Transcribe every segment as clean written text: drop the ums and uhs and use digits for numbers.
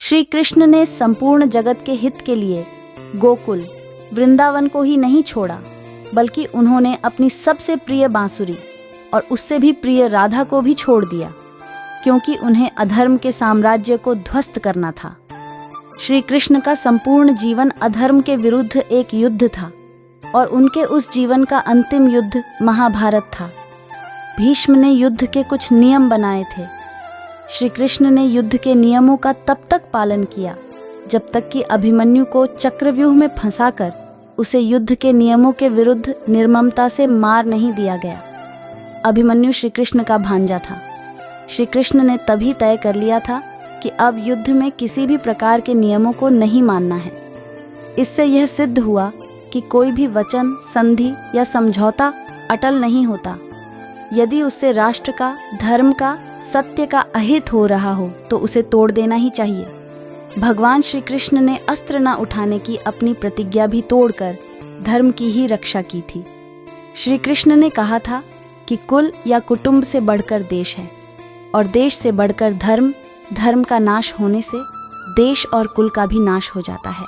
श्री कृष्ण ने संपूर्ण जगत के हित के लिए गोकुल वृंदावन को ही नहीं छोड़ा, बल्कि उन्होंने अपनी सबसे प्रिय बांसुरी और उससे भी प्रिय राधा को भी छोड़ दिया, क्योंकि उन्हें अधर्म के साम्राज्य को ध्वस्त करना था। श्री कृष्ण का संपूर्ण जीवन अधर्म के विरुद्ध एक युद्ध था और उनके उस जीवन का अंतिम युद्ध महाभारत था। भीष्म ने युद्ध के कुछ नियम बनाए थे। श्री कृष्ण ने युद्ध के नियमों का तब तक पालन किया जब तक कि अभिमन्यु को चक्रव्यूह में फंसाकर उसे युद्ध के नियमों के विरुद्ध निर्ममता से मार नहीं दिया गया। अभिमन्यु श्री कृष्ण का भांजा था। श्री कृष्ण ने तभी तय कर लिया था कि अब युद्ध में किसी भी प्रकार के नियमों को नहीं मानना है। इससे यह सिद्ध हुआ कि कोई भी वचन, संधि या समझौता अटल नहीं होता। यदि उससे राष्ट्र का, धर्म का, सत्य का अहित हो रहा हो तो उसे तोड़ देना ही चाहिए। भगवान श्री कृष्ण ने अस्त्र न उठाने की अपनी प्रतिज्ञा भी तोड़कर धर्म की ही रक्षा की थी। श्री कृष्ण ने कहा था कि कुल या कुटुंब से बढ़कर देश है और देश से बढ़कर धर्म, धर्म का नाश होने से देश और कुल का भी नाश हो जाता है।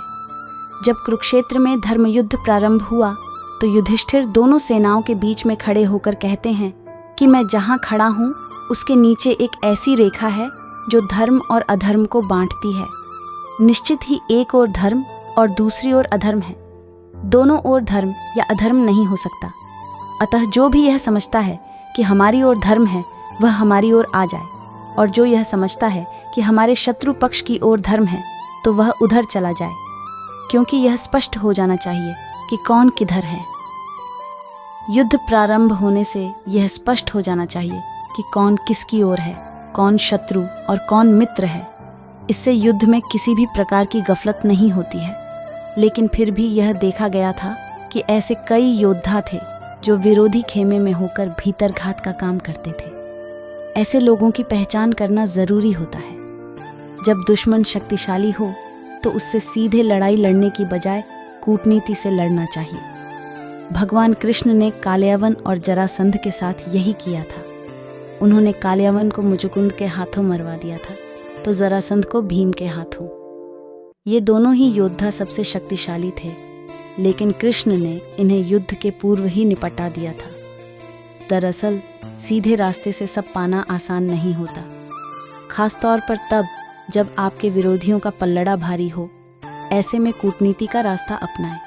जब कुरुक्षेत्र में धर्म युद्ध प्रारंभ हुआ तो युधिष्ठिर दोनों सेनाओं के बीच में खड़े होकर कहते हैं कि मैं जहाँ खड़ा हूँ उसके नीचे एक ऐसी रेखा है जो धर्म और अधर्म को बांटती है। निश्चित ही एक ओर धर्म और दूसरी ओर अधर्म है। दोनों ओर धर्म या अधर्म नहीं हो सकता। अतः जो भी यह समझता है कि हमारी ओर धर्म है वह हमारी ओर आ जाए, और जो यह समझता है कि हमारे शत्रु पक्ष की ओर धर्म है तो वह उधर चला जाए, क्योंकि यह स्पष्ट हो जाना चाहिए कि कौन किधर है। युद्ध प्रारंभ होने से यह स्पष्ट हो जाना चाहिए कि कौन किसकी ओर है, कौन शत्रु और कौन मित्र है। इससे युद्ध में किसी भी प्रकार की गफलत नहीं होती है। लेकिन फिर भी यह देखा गया था कि ऐसे कई योद्धा थे जो विरोधी खेमे में होकर भीतर घात का काम करते थे। ऐसे लोगों की पहचान करना जरूरी होता है। जब दुश्मन शक्तिशाली हो तो उससे सीधे लड़ाई लड़ने की बजाय कूटनीति से लड़ना चाहिए। भगवान कृष्ण ने कालयवन और जरासंध के साथ यही किया था। उन्होंने कालयवन को मुचुकुंद के हाथों मरवा दिया था तो जरासंध को भीम के हाथों। ये दोनों ही योद्धा सबसे शक्तिशाली थे, लेकिन कृष्ण ने इन्हें युद्ध के पूर्व ही निपटा दिया था। दरअसल सीधे रास्ते से सब पाना आसान नहीं होता, खासतौर पर तब जब आपके विरोधियों का पल्लड़ा भारी हो। ऐसे में कूटनीति का रास्ता अपनाएं।